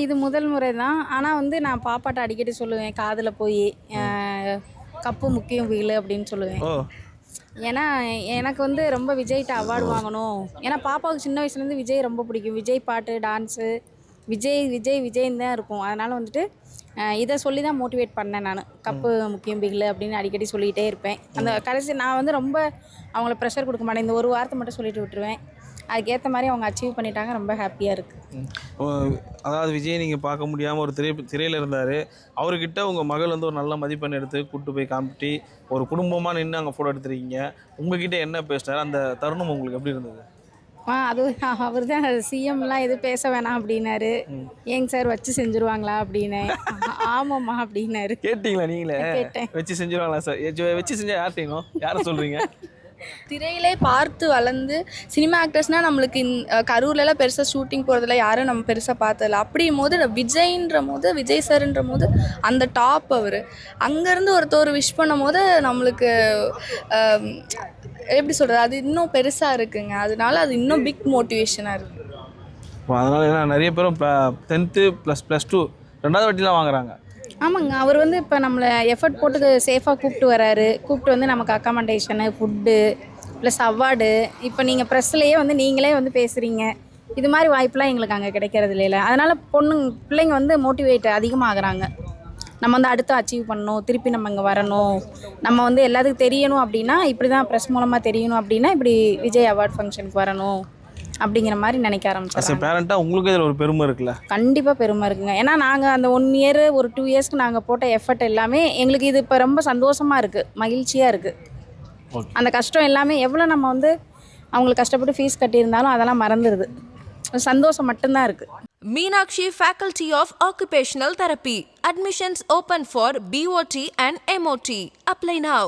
இது முதல் முறை தான். ஆனா வந்து நான் பாப்பாட்ட அடிக்கடி சொல்லுவேன், காதுல போயி, "கப்பு முக்கியம் பிகிலு" அப்படின்னு சொல்லுவேன். ஓ! ஏன்னா, எனக்கு வந்து ரொம்ப விஜய்ட்ட அவார்டு வாங்கணும். ஏன்னா பாப்பாவுக்கு சின்ன வயசுலேருந்து விஜய் ரொம்ப பிடிக்கும். விஜய் பாட்டு, டான்ஸு, விஜய் விஜய் விஜய்ன்னு தான் இருக்கும். அதனால வந்துட்டு இதை சொல்லி தான் மோட்டிவேட் பண்ணேன் நானு. "கப்பு முக்கியம் பிகிலு" அப்படின்னு அடிக்கடி சொல்லிக்கிட்டே இருப்பேன். அந்த கடைசி நான் வந்து ரொம்ப அவங்கள ப்ரெஷர் கொடுக்க மாட்டேன். இந்த ஒரு வார்த்தை மட்டும் சொல்லிட்டு விட்டுருவேன். அதுக்கேற்ற மாதிரி அவங்க அச்சீவ் பண்ணிட்டாங்க. ரொம்ப ஹாப்பியாக இருக்குது. ஓ, அதாவது விஜய் நீங்கள் பார்க்க முடியாமல் ஒரு திரையில் இருந்தார். அவர்கிட்ட உங்கள் மகள் வந்து ஒரு நல்ல மதிப்பெண் எடுத்து கூப்பிட்டு போய் காமிட்டி ஒரு குடும்பமாக நின்று அங்கே ஃபோட்டோ எடுத்துருக்கீங்க. உங்ககிட்ட என்ன பேசினார்? அந்த தருணம் உங்களுக்கு எப்படி இருந்தது? அது அவர் தான் சிஎம்லாம் எதுவும் பேச வேணாம் அப்படின்னாரு. "ஏங்க சார் வச்சு செஞ்சுருவாங்களா?" அப்படின்னேன். "ஆமாம்மா" அப்படின்னாரு. கேட்டிங்களா நீங்களே? கேட்டேன். வச்சு செஞ்சுருவாங்களா சார்? வச்சு செஞ்சால் யார் செய்யணும்? யாரை சொல்கிறீங்க? திரையிலே பார்த்து வளர்ந்து சினிமா ஆக்டர்ஸ்னால் நம்மளுக்கு கரூர்லலாம் பெருசாக ஷூட்டிங் போகிறதுல யாரும் நம்ம பெருசாக பார்த்ததில்ல. அப்படியும் போது விஜய் சார்ன்ற போது அந்த டாப் அவர் அங்கேருந்து ஒருத்தர் விஷ் பண்ணும் போது நம்மளுக்கு எப்படி சொல்கிறது, அது இன்னும் பெருசாக இருக்குங்க. அதனால அது இன்னும் பிக் மோட்டிவேஷனாக இருக்குது. அதனால் ஏன்னா நிறைய பேரும் 10th ++2 2வது வாட்டிலாம் வாங்குறாங்க. ஆமாங்க. அவர் வந்து இப்போ நம்மளை எஃபர்ட் போட்டு சேஃபாக கூப்பிட்டு வந்து நமக்கு அக்காமடேஷனு, ஃபுட்டு ப்ளஸ் அவார்டு. இப்போ நீங்கள் ப்ரெஸ்லேயே வந்து நீங்களே வந்து பேசுகிறீங்க. இது மாதிரி வாய்ப்பெலாம் எங்களுக்கு அங்கே கிடைக்கிறது இல்லைல்ல. அதனால் பிள்ளைங்க வந்து மோட்டிவேட் அதிகமாகறாங்க. நம்ம வந்து அடுத்து அச்சீவ் பண்ணணும், திருப்பி நம்ம இங்கே வரணும், நம்ம வந்து எல்லாத்துக்கும் தெரியணும் அப்படின்னா இப்படி தான் ப்ரெஸ் மூலமாக தெரியணும் அப்படின்னா இப்படி விஜய் அவார்ட் ஃபங்க்ஷனுக்கு வரணும் அப்படிங்கிற மாதிரி நினைக்க ஆரம்பிச்சோம். பேரண்ட்டாக உங்களுக்கு இதில் ஒரு பெருமை இருக்குல்ல? கண்டிப்பாக பெருமை இருக்குங்க. ஏன்னா நாங்கள் அந்த 1 இயர் ஒரு 2 இயர்ஸ்க்கு நாங்கள் போட்ட எஃபர்ட் எல்லாமே எங்களுக்கு இது இப்போ ரொம்ப சந்தோஷமாக இருக்குது, மகிழ்ச்சியாக இருக்குது. அந்த கஷ்டம் எல்லாமே எவ்வளோ நம்ம வந்து அவங்களுக்கு கஷ்டப்பட்டு ஃபீஸ் கட்டியிருந்தாலும் அதெல்லாம் மறந்துடுது. சந்தோஷம் மட்டும்தான் இருக்குது. Meenakshi Faculty of Occupational Therapy. Admissions open for BOT and MOT. Apply now.